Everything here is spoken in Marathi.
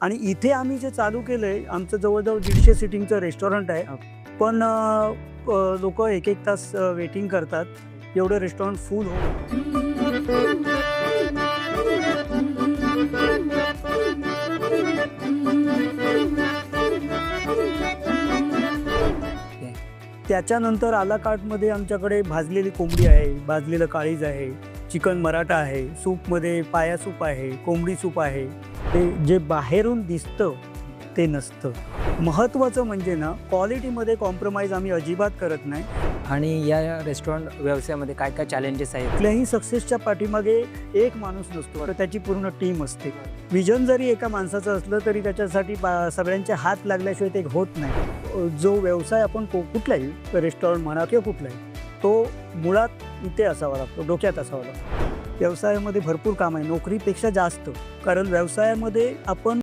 आणि इथे आम्ही जे चालू केलंय आमचं जवळजवळ 150 सीटिंगचं रेस्टॉरंट आहे. पण लोक एक एक तास वेटिंग करतात. एवढं रेस्टॉरंट फुल त्याच्यानंतर आला कार्टमध्ये आमच्याकडे भाजलेली कोंबडी आहे, भाजलेलं काळीज आहे, चिकन मराठा आहे, सूपमध्ये पाया सूप आहे, कोंबडी सूप आहे. ते जे बाहेरून दिसतं ते नसतं. महत्त्वाचं म्हणजे ना, क्वालिटीमध्ये कॉम्प्रोमाइज आम्ही अजिबात करत नाही. आणि या रेस्टॉरंट व्यवसायामध्ये काय काय चॅलेंजेस आहेत? कुठल्याही सक्सेसच्या पाठीमागे एक माणूस नसतो, तर त्याची पूर्ण टीम असते. विजन जरी एका माणसाचं असलं तरी त्याच्यासाठी सगळ्यांचे हात लागल्याशिवाय ते होत नाही. जो व्यवसाय आपण कुठलाही रेस्टॉरंट म्हणा किंवा कुठलाही, तो मुळात इथे असावा लागतो, डोक्यात असावा लागतो. व्यवसायामध्ये भरपूर काम आहे, नोकरीपेक्षा जास्त. कारण व्यवसायामध्ये आपण